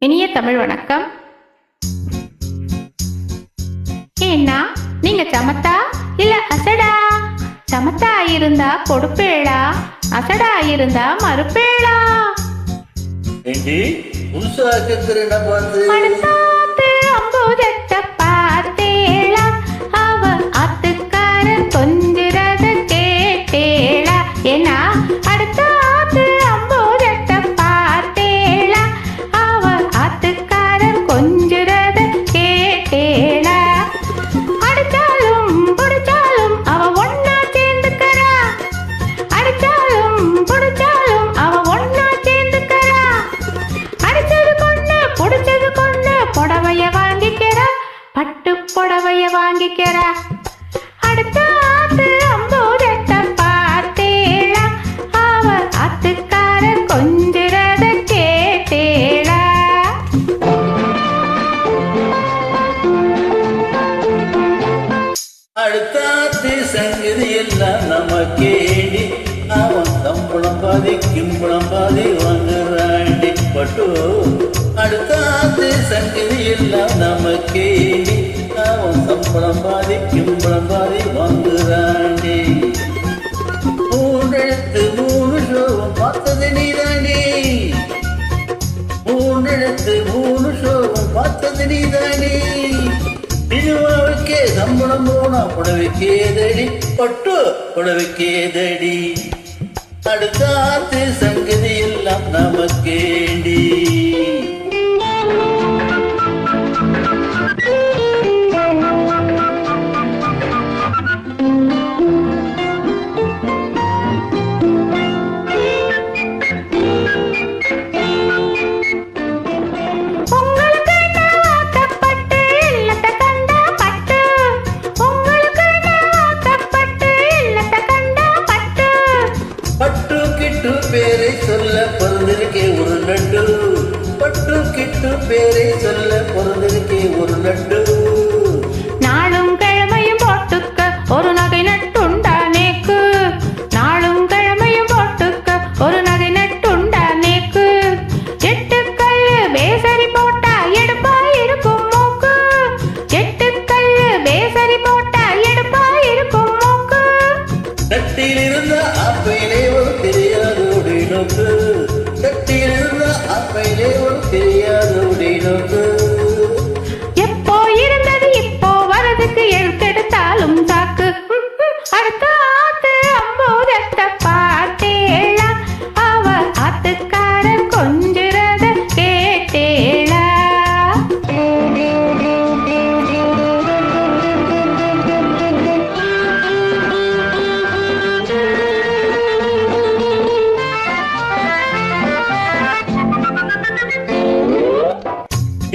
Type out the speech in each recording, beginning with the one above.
இனிய தமிழ் வணக்கம். ஏன்னா நீங்க சமத்தா இல்ல அசடா? சமத்தா இருந்தா கொடுப்பேளா, அசடா இருந்தா மறுப்பேளா? அம்பூஜத்தை பார்த்தேளா, அவ ஆத்துக்கார கொஞ்சிறத கேட்டேளா? ஏன்னா அடுத்த ஆத்து அம்பூஜத்தை பார்த்தேளா, அவ ஆத்துக்காரர் கொஞ்சிறத கேட்டேளா? அடிச்சாலும் புடிச்சாலும் அவ ஒன்னா சேர்ந்துக்கறா, அடிச்சாலும் புடிச்சாலும் அவ ஒன்னா சேர்ந்துக்கறா. அடிச்சது கொண்டு புடிச்சது கொண்டு புடவைய வாங்கிக்கிறா, பட்டு புடவைய வாங்கிக்கிறா. அடுத்த ஆத்து அம்பூஜத்தை பார்த்தேளா, அவ ஆத்துக்காரர் கொஞ்சிறத கேட்டேளா? அடுத்தாத்து சங்கதி எல்லாம் நமக்கேடி, அவன் தம்பளம் பாதி கிம்பளம் பாதி வாங்குறாண்டி பட்டு. அடுத்தாத்து சங்கதி எல்லாம் நமக்கேடி, அவன் தம்பளம் பாதி கிம்பளம் பாதி வாங்குறாண்டி. மூன்றெழுத்து மூணு ஷோவும் பார்த்தது நீதாண்டி, மூன்றெழுத்து மூணு ஷோவும் பார்த்தது நீதாண்டி. திருவாவுக்கே சம்பளம் போனா புடவைக்கேதடி பட்டு புடவைக்கேதடி. அடுத்தாத்து சங்கதி எல்லாம் நமக்கேண்டி. பேரை சொல்ல பிறந்திருக்கே ஒரு நட்டு, பட்டு கிட்டு பேரை சொல்ல பிறந்திருக்கே ஒரு நட்டு. நாளும் கிழமையும் போட்டுக்க ஒரு நகை நட்டுண்டா நேக்கு, நாளும் கிழமையும் போட்டுக்க ஒரு நகை நட்டுண்டா நேக்கு. எட்டுக்கல்லு பேசரி போட்டா எடுப்பா இருக்கும் மூக்கு, எட்டுக்கல்லு பேசரி போட்டா எடுப்பா இருக்கும் மூக்கு. தட்டில் இருந்த அப்பையிலே ஒரு தெரியாது நோக்கு, தட்டில் இருந்த அப்பையிலே ஒரு தெரியாது நோக்கு. எப்போ இருந்தது இப்போ வரதுக்கு எழுத்தெடுத்தாலும் தாக்கு. அடுத்த ஆத்து அம்பூஜத்தை பார்த்தேளா, அவ ஆத்துக்காரர் கொஞ்சிறத கேட்டேளா?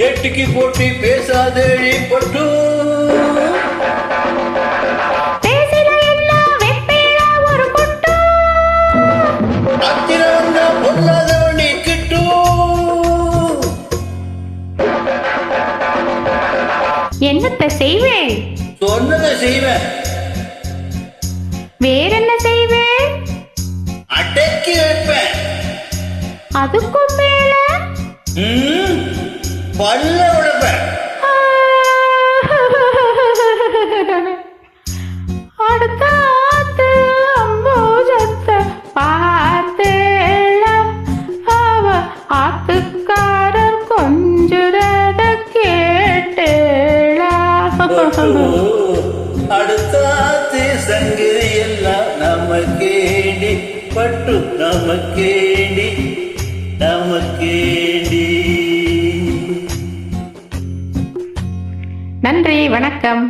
எட்டுக்கு போட்டி பேசாதேழி பட்டு, பேசில எல்லாம் வெப்பேளா ஒரு கொட்டு. அத்திரம் பொருளாதவனி கிட்டு. என்னத்தை செய்வேன்? சொன்னதை செய்வேன். வேறென்ன செய்வேன்? அடக்கி வைப்பேன். அதுக்கும் மேல பல்ல உடைப்பேன். அடுத்த ஆத்து அம்பூஜத்தை பார்த்தேளா, அவ ஆத்துக்காரர் கொஞ்சிறத கேட்டேளா? அடுத்தாத்து சங்கதி எல்லாம் நமக்கேண்டி பட்டு நமக்கேண்டி நமக்கேண்டி. நன்றி, வணக்கம்.